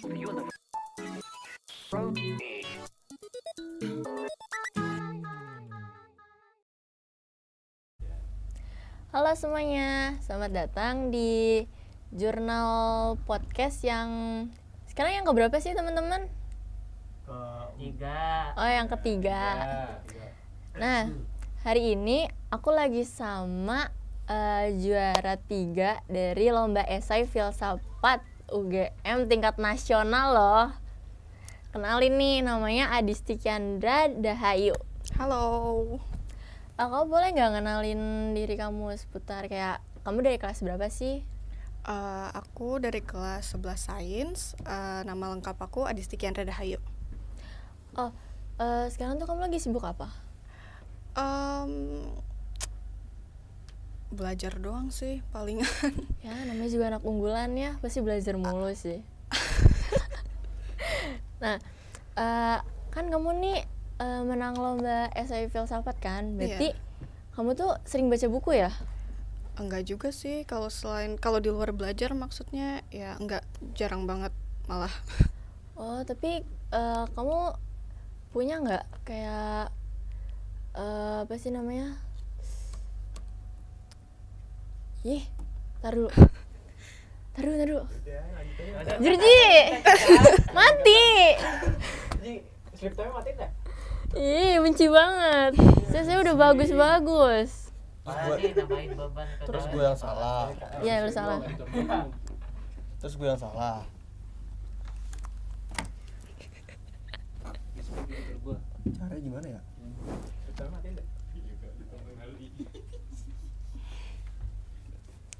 Halo semuanya, selamat datang di jurnal podcast yang sekarang yang keberapa sih teman-teman? Ketiga. Oh, yang ketiga. Nah, hari ini aku lagi sama juara 3 dari lomba esai filsafat UGM tingkat nasional loh. Kenalin nih, namanya Adisti Chandra Dahayu. Halo. Kamu boleh nggak ngenalin diri kamu seputar kayak kamu dari kelas berapa sih? Aku dari kelas 11 Sains. Nama lengkap aku Adisti Chandra Dahayu. Oh, sekarang tuh kamu lagi sibuk apa? Belajar doang sih palingan. Ya, namanya juga anak unggulan ya, pasti belajar mulu sih. Nah, kan kamu nih menang lomba esai filsafat kan? Berarti kamu tuh sering baca buku ya? Enggak juga sih, kalau di luar belajar maksudnya ya enggak, jarang banget malah. Oh, tapi kamu punya nggak kayak apa sih namanya? Taruh dulu. Jurji, mati. Skriptonya mati enggak? Benci banget. Saya udah bagus. Nambahin beban ke Terus gue yang salah. Iya, lu salah. Terus gue yang salah. Caranya gimana ya?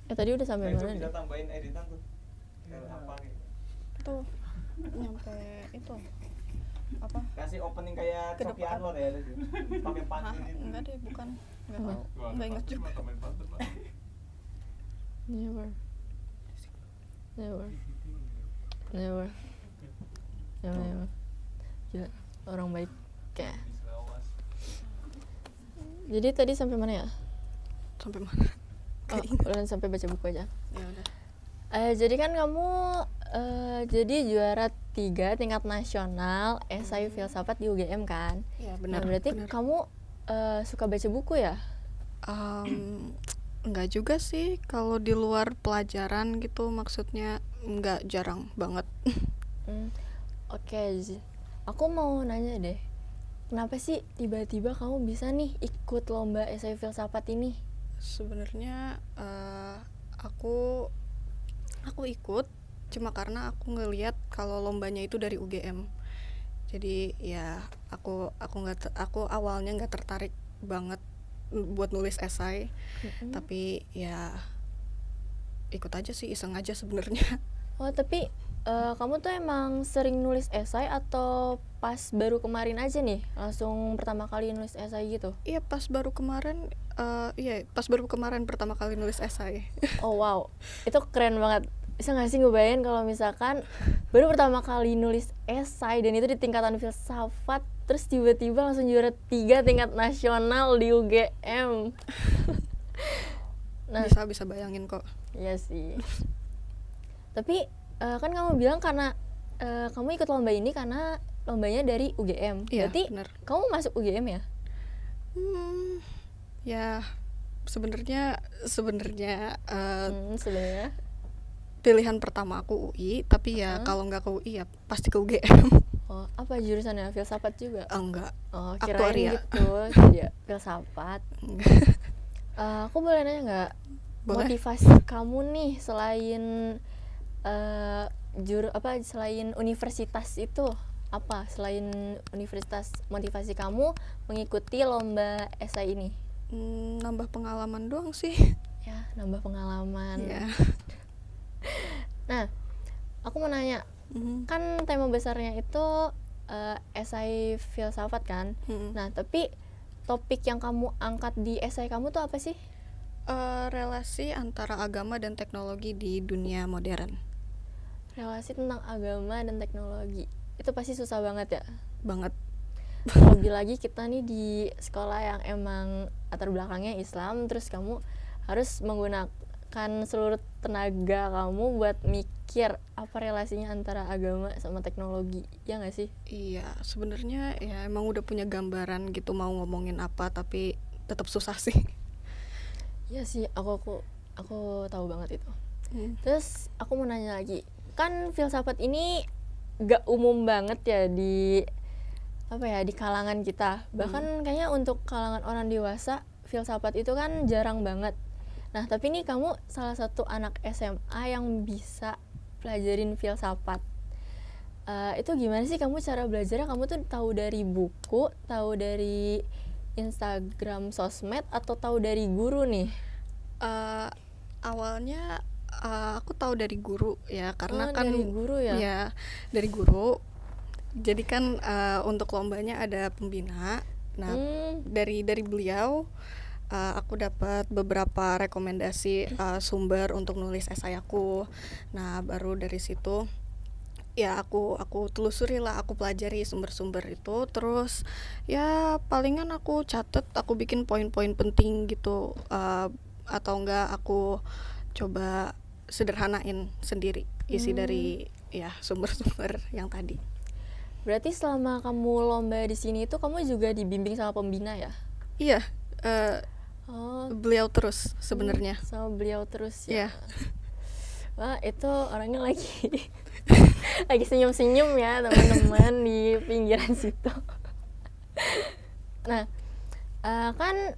Tadi udah sampai mana nih? Bisa tambahin editan tuh. Apa gitu. Tuh, nyampe itu. Apa? Kasih opening kayak Ke Sophie depan. Anwar ya tadi. Pakai Hah? pantun ini. Enggak deh, bukan. Enggak Apa? tahu. Enggak ingat juga. Never. Gila, orang baik kayak. Jadi tadi sampai mana ya? Sampai mana? Oh, udah sampai baca buku aja. Ya udah. Jadi kan kamu jadi juara 3 tingkat nasional esai filsafat di UGM kan? Ya Nah, benar. berarti benar. kamu suka baca buku ya? Enggak juga sih, kalau di luar pelajaran gitu maksudnya enggak, jarang banget. Oke, aku mau nanya deh, kenapa sih tiba-tiba kamu bisa nih ikut lomba esai filsafat ini? Sebenarnya aku ikut cuma karena aku ngelihat kalau lombanya itu dari UGM. Jadi ya aku awalnya nggak tertarik banget buat nulis esai, tapi ya ikut aja sih, iseng aja sebenarnya. Oh, tapi kamu tuh emang sering nulis esai atau pas baru kemarin aja nih langsung pertama kali nulis esai gitu? Iya, pas baru kemarin pertama kali nulis esai. Oh wow, itu keren banget. Bisa gak sih ngebayangin kalau misalkan baru pertama kali nulis esai dan itu di tingkatan filsafat, terus tiba-tiba langsung juara 3 tingkat nasional di UGM. Nah, bisa bayangin kok. iya sih. Tapi kan kamu bilang karena kamu ikut lomba ini karena lombanya dari UGM. Iya, Berarti benar. kamu masuk UGM ya? Ya sebenarnya Sebenarnya pilihan pertama aku UI, tapi ya kalau nggak ke UI ya pasti ke UGM. oh, apa jurusannya? Filsafat juga? Enggak. Oh, Aktuaria. kirain gitu. Ya, filsafat. Aku boleh nanya nggak? Boleh. Motivasi kamu nih selain selain universitas itu apa? Selain universitas, motivasi kamu mengikuti lomba esai ini? Nambah pengalaman doang sih. Ya, nambah pengalaman. Ya. Nah, aku mau nanya, kan tema besarnya itu esai filsafat kan? Nah, tapi topik yang kamu angkat di esai kamu tuh apa sih? Relasi antara agama dan teknologi di dunia modern. Relasi tentang agama dan teknologi. Itu pasti susah banget ya? Banget. Lebih lagi kita nih di sekolah yang emang latar belakangnya Islam, terus kamu harus menggunakan seluruh tenaga kamu buat mikir apa relasinya antara agama sama teknologi, ya nggak sih? Iya, sebenarnya ya emang udah punya gambaran gitu mau ngomongin apa, tapi tetap susah sih. Iya sih, aku tahu banget itu. Hmm. Terus aku mau nanya lagi, kan filsafat ini gak umum banget ya di di kalangan kita. Bahkan kayaknya untuk kalangan orang dewasa filsafat itu kan jarang banget. Nah, tapi nih kamu salah satu anak SMA yang bisa pelajarin filsafat. Itu gimana sih kamu cara belajarnya? Kamu tuh tahu dari buku, tahu dari Instagram, sosmed, atau tahu dari guru nih? Awalnya aku tahu dari guru ya, karena kan dari guru ya? Ya, dari guru. Jadi kan untuk lombanya ada pembina. Nah, dari beliau aku dapat beberapa rekomendasi sumber untuk nulis esai aku. Nah, baru dari situ ya aku telusuri lah, aku pelajari sumber-sumber itu, terus ya palingan aku catet, aku bikin poin-poin penting gitu, atau enggak aku coba sederhanain sendiri isi dari ya sumber-sumber yang tadi. Berarti selama kamu lomba di sini itu kamu juga dibimbing sama pembina ya? Iya, Oh, beliau terus sebenarnya. sama beliau terus Iya. ya. Wah, itu orangnya lagi lagi senyum-senyum ya teman-teman di pinggiran situ. Nah, kan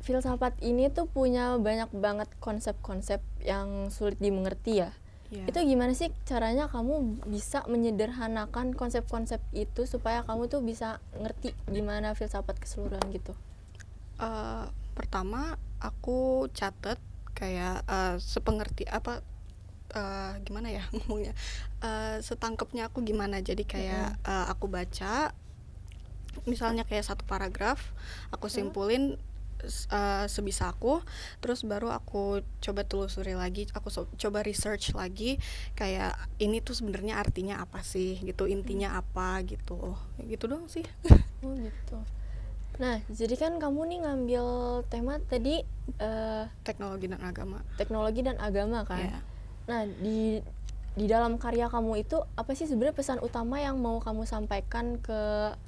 filsafat ini tuh punya banyak banget konsep-konsep yang sulit dimengerti ya. Iya. Itu gimana sih caranya kamu bisa menyederhanakan konsep-konsep itu supaya kamu tuh bisa ngerti gimana filsafat keseluruhan gitu? Pertama aku catet kayak sepengerti apa, gimana ya ngomongnya, setangkepnya aku gimana. Jadi kayak aku baca misalnya kayak satu paragraf, aku simpulin sebisa aku, terus baru aku coba telusuri lagi, aku coba research lagi kayak ini tuh sebenarnya artinya apa sih gitu, intinya apa gitu. Gitu dong sih. Oh gitu. Nah, jadi kan kamu nih ngambil tema tadi Teknologi dan agama. teknologi dan agama kan. Iya. Nah, di dalam karya kamu itu apa sih sebenarnya pesan utama yang mau kamu sampaikan ke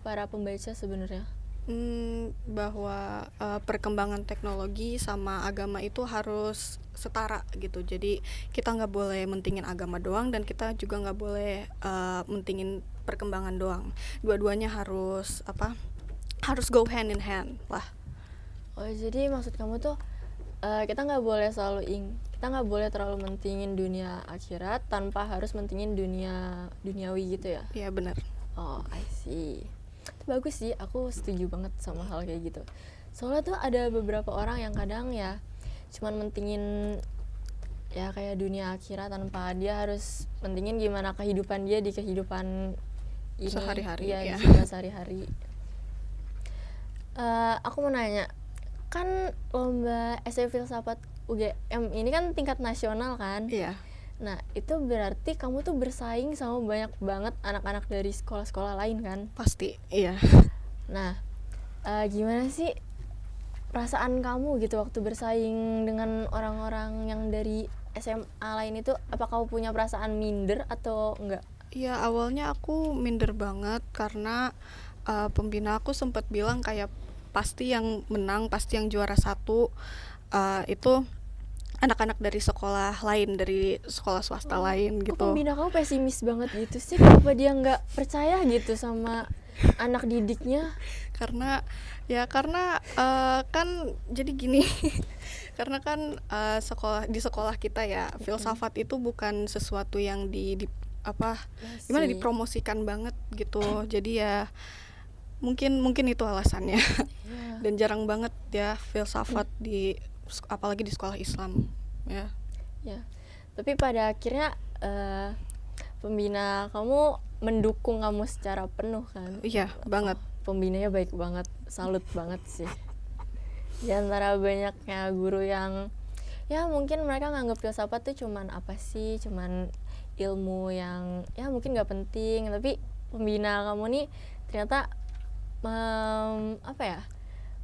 para pembaca sebenarnya? Bahwa perkembangan teknologi sama agama itu harus setara gitu. Jadi kita nggak boleh mentingin agama doang, dan kita juga nggak boleh mentingin perkembangan doang. Dua-duanya harus harus go hand in hand lah. Oh, jadi maksud kamu tuh kita nggak boleh kita nggak boleh terlalu mentingin dunia akhirat tanpa harus mentingin duniawi gitu ya? Iya benar. Oh, I see. Itu bagus sih, aku setuju banget sama hal kayak gitu. Soalnya tuh ada beberapa orang yang kadang ya cuman mentingin ya kayak dunia akhirat tanpa dia harus mentingin gimana kehidupan dia di kehidupan ini, Sehari-hari, ya, ya. di kehidupan sehari-hari. Aku mau nanya, kan lomba esai filsafat UGM ini kan tingkat nasional kan? Iya. Nah, itu berarti kamu tuh bersaing sama banyak banget anak-anak dari sekolah-sekolah lain kan? Pasti, iya. Nah, gimana sih perasaan kamu gitu waktu bersaing dengan orang-orang yang dari SMA lain itu? Apa kamu punya perasaan minder atau enggak? Iya, awalnya aku minder banget karena pembina aku sempat bilang kayak pasti yang menang, pasti yang juara satu itu anak-anak dari sekolah lain, dari sekolah swasta lain Kok gitu. pembina kamu pesimis banget gitu sih? Kenapa dia nggak percaya gitu sama anak didiknya? Karena kan jadi gini. Karena kan di sekolah kita ya, filsafat itu bukan sesuatu yang gimana sih. dipromosikan banget gitu. Jadi ya mungkin itu alasannya. Ya. Dan jarang banget ya filsafat apalagi di sekolah Islam ya. Ya, tapi pada akhirnya pembina kamu mendukung kamu secara penuh kan? Iya, banget. Pembinanya baik banget, salut banget sih. Di antara banyaknya guru yang ya mungkin mereka nganggap filsafat tuh cuman apa sih, cuman ilmu yang ya mungkin nggak penting, tapi pembina kamu nih ternyata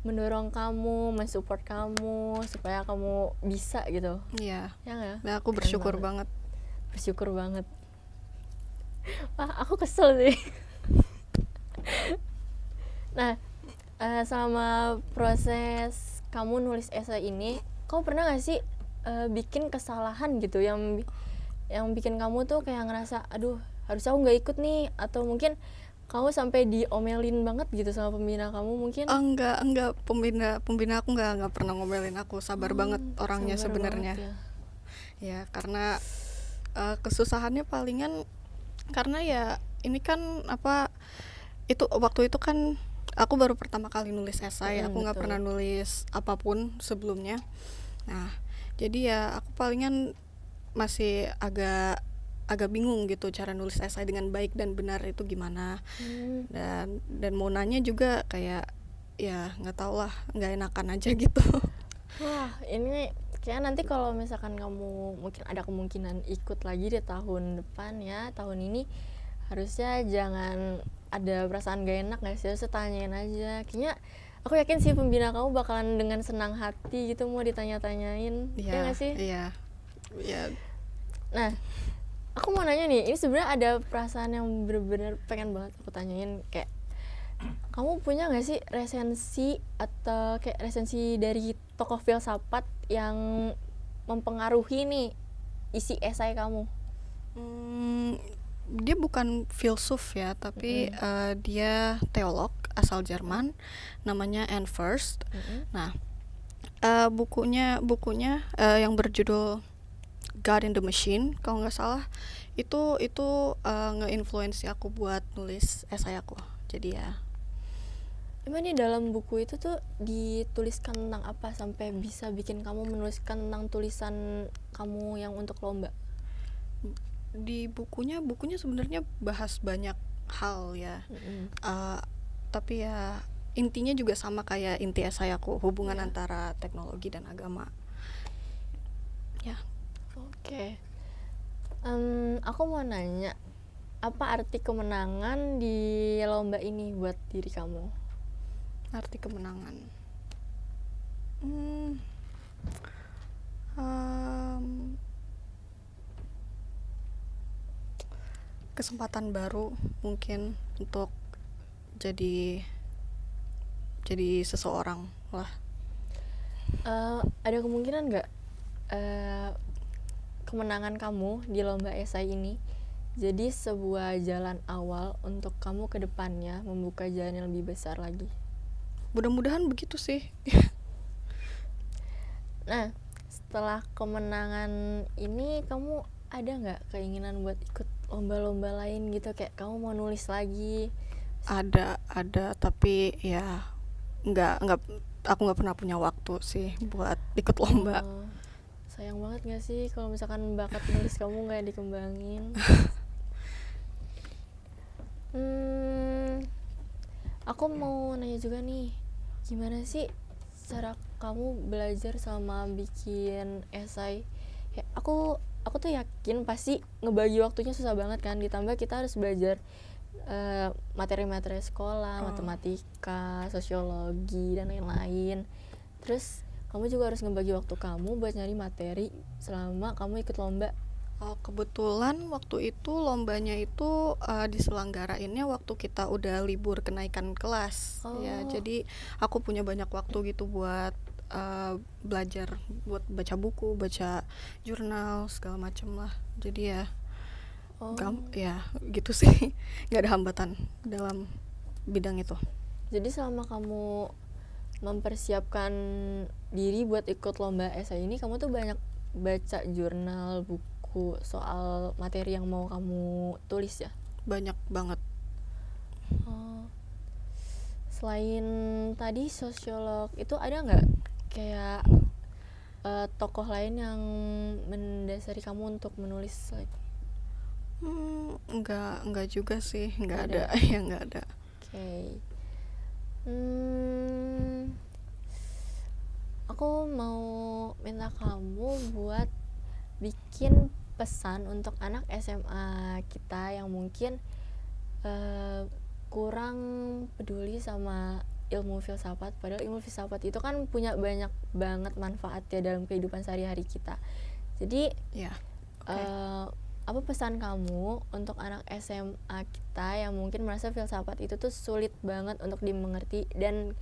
mendorong kamu, mensupport kamu supaya kamu bisa gitu. Iya. Ya nggak? Nah, aku Keren bersyukur banget. banget. bersyukur banget. Wah, aku kesel sih. Nah, selama proses kamu nulis esai ini, kamu pernah gak sih bikin kesalahan gitu yang bikin kamu tuh kayak ngerasa, aduh harusnya aku nggak ikut nih, atau mungkin kamu sampai diomelin banget gitu sama pembina kamu mungkin? Enggak, pembina aku nggak pernah ngomelin aku, sabar banget orangnya Sabar sebenarnya. banget Ya karena kesusahannya palingan karena ya ini kan apa, itu waktu itu kan aku baru pertama kali nulis esai, aku nggak betul. pernah nulis apapun sebelumnya. Nah jadi ya aku palingan masih agak bingung gitu cara nulis esai dengan baik dan benar itu gimana. Dan mau nanya juga kayak ya nggak tau lah, nggak enakan aja gitu. Wah, ini kayak nanti kalau misalkan kamu mungkin ada kemungkinan ikut lagi di tahun depan ya, tahun ini harusnya jangan ada perasaan gak enak gak sih, harusnya tanyain aja. Kayaknya aku yakin sih pembina kamu bakalan dengan senang hati gitu mau ditanya-tanyain. Iya gak sih? Iya. Nah, aku mau nanya nih, ini sebenarnya ada perasaan yang benar-benar pengen banget aku tanyain, kayak kamu punya nggak sih resensi atau kayak resensi dari tokoh filsafat yang mempengaruhi nih isi esai kamu? Dia bukan filsuf ya, tapi dia teolog asal Jerman, namanya Anne First. Nah, bukunya yang berjudul God in the Machine kalau nggak salah, itu nge-influence aku buat nulis esai aku. Jadi ya. Emang nih dalam buku itu tuh dituliskan tentang apa sampai bisa bikin kamu menuliskan tentang tulisan kamu yang untuk lomba? Di bukunya sebenarnya bahas banyak hal ya. Tapi ya intinya juga sama kayak inti esai aku, hubungan antara teknologi dan agama. Ya. Oke. Aku mau nanya, apa arti kemenangan di lomba ini buat diri kamu? Arti kemenangan. Kesempatan baru mungkin untuk jadi seseorang lah. Ada kemungkinan nggak kemenangan kamu di lomba esai ini jadi sebuah jalan awal untuk kamu ke depannya membuka jalan yang lebih besar lagi? Mudah-mudahan begitu sih. Nah, setelah kemenangan ini kamu ada nggak keinginan buat ikut lomba-lomba lain gitu, kayak kamu mau nulis lagi? Ada, tapi ya aku nggak pernah punya waktu sih buat ikut lomba. Sayang banget nggak sih kalau misalkan bakat nulis kamu nggak dikembangin? Aku mau nanya juga nih, gimana sih cara kamu belajar sama bikin esai? Ya, aku tuh yakin pasti ngebagi waktunya susah banget kan, ditambah kita harus belajar materi-materi sekolah, matematika, sosiologi dan lain-lain. Terus kamu juga harus ngebagi waktu kamu buat nyari materi selama kamu ikut lomba. Kebetulan waktu itu lombanya itu diselenggarainnya waktu kita udah libur kenaikan kelas. Ya, jadi aku punya banyak waktu gitu buat belajar, buat baca buku, baca jurnal segala macem lah. Jadi ya ya gitu sih. Nggak ada hambatan dalam bidang itu. Jadi selama kamu mempersiapkan diri buat ikut lomba esai ini, kamu tuh banyak baca jurnal, buku soal materi yang mau kamu tulis ya? Banyak banget. Selain tadi sosiolog, itu ada nggak kayak tokoh lain yang mendasari kamu untuk menulis lagi? Enggak juga sih, enggak ada. Ya enggak ada. Oke. Aku mau minta kamu buat bikin pesan untuk anak SMA kita yang mungkin kurang peduli sama ilmu filsafat, padahal ilmu filsafat itu kan punya banyak banget manfaat ya dalam kehidupan sehari-hari kita. Jadi apa pesan kamu untuk anak SMA kita yang mungkin merasa filsafat itu tuh sulit banget untuk dimengerti dan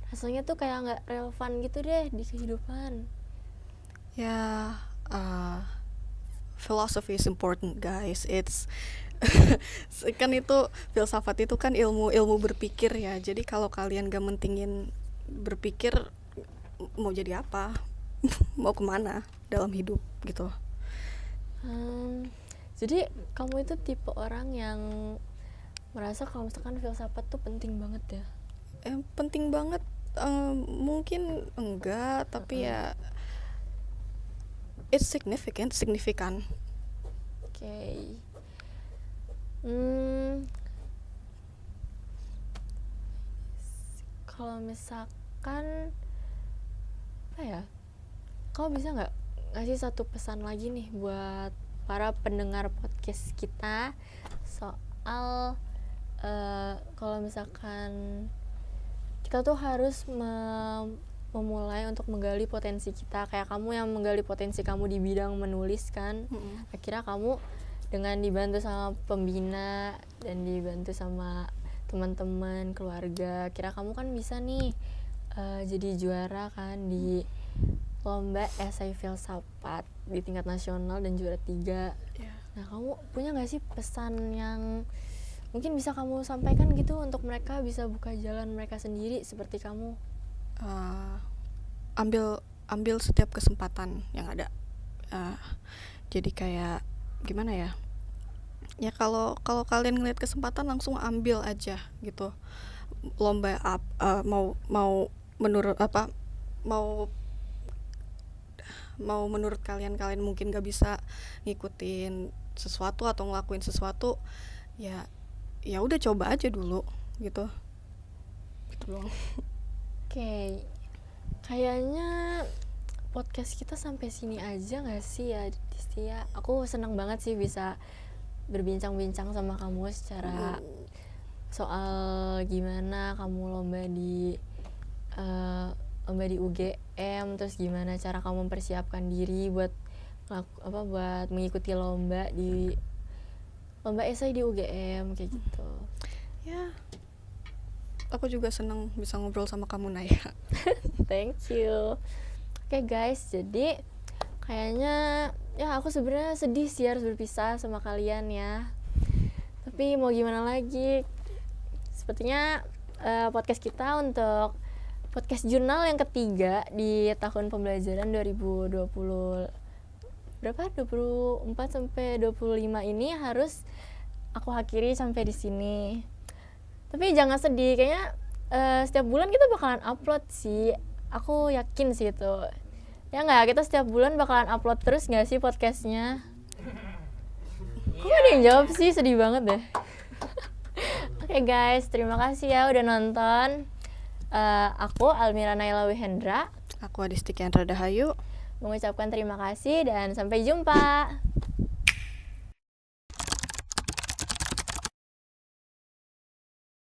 rasanya tuh kayak nggak relevan gitu deh di kehidupan. Ya, philosophy is important, guys. It's kan itu filsafat itu kan ilmu berpikir ya. Jadi kalau kalian gak mentingin berpikir, mau jadi apa? Mau kemana dalam hidup gitu. Jadi kamu itu tipe orang yang merasa kalau misalkan filsafat tuh penting banget ya? Penting banget, mungkin enggak, tapi ya it's signifikan. Oke. Kalau misalkan apa ya? Kamu bisa nggak ngasih satu pesan lagi nih buat para pendengar podcast kita soal kalau misalkan kita tuh harus memulai untuk menggali potensi kita, kayak kamu yang menggali potensi kamu di bidang menulis kan. Akhirnya kamu dengan dibantu sama pembina dan dibantu sama teman-teman, keluarga, kira kamu kan bisa nih jadi juara kan di lomba esai filsafat di tingkat nasional dan juara 3. Nah, kamu punya nggak sih pesan yang mungkin bisa kamu sampaikan gitu untuk mereka bisa buka jalan mereka sendiri seperti kamu? Ambil setiap kesempatan yang ada. Jadi kayak gimana ya? Ya kalau kalian ngeliat kesempatan langsung ambil aja gitu. Lomba mau menurut kalian mungkin gak bisa ngikutin sesuatu atau ngelakuin sesuatu, ya udah coba aja dulu gitu doang. Oke. Kayaknya podcast kita sampai sini aja nggak sih ya, Distia? Aku senang banget sih bisa berbincang-bincang sama kamu secara soal gimana kamu lomba di UGM, terus gimana cara kamu mempersiapkan diri buat mengikuti lomba esai di UGM kayak gitu. Ya, aku juga senang bisa ngobrol sama kamu, Naya. Thank you. Oke guys, jadi kayaknya ya aku sebenarnya sedih sih harus berpisah sama kalian ya. Tapi mau gimana lagi? Sepertinya podcast kita untuk podcast jurnal yang ketiga di tahun pembelajaran 2020 24 sampai 25 ini harus aku akhiri sampai di sini. Tapi jangan sedih, kayaknya setiap bulan kita bakalan upload sih. Aku yakin sih itu. Ya nggak, kita setiap bulan bakalan upload terus nggak sih podcastnya? Kok ada yang jawab sih, sedih banget deh. Oke guys, terima kasih ya udah nonton. Aku Almira Naila Wihendra. Aku Adisti Kendra Dahayu. Mengucapkan terima kasih dan sampai jumpa.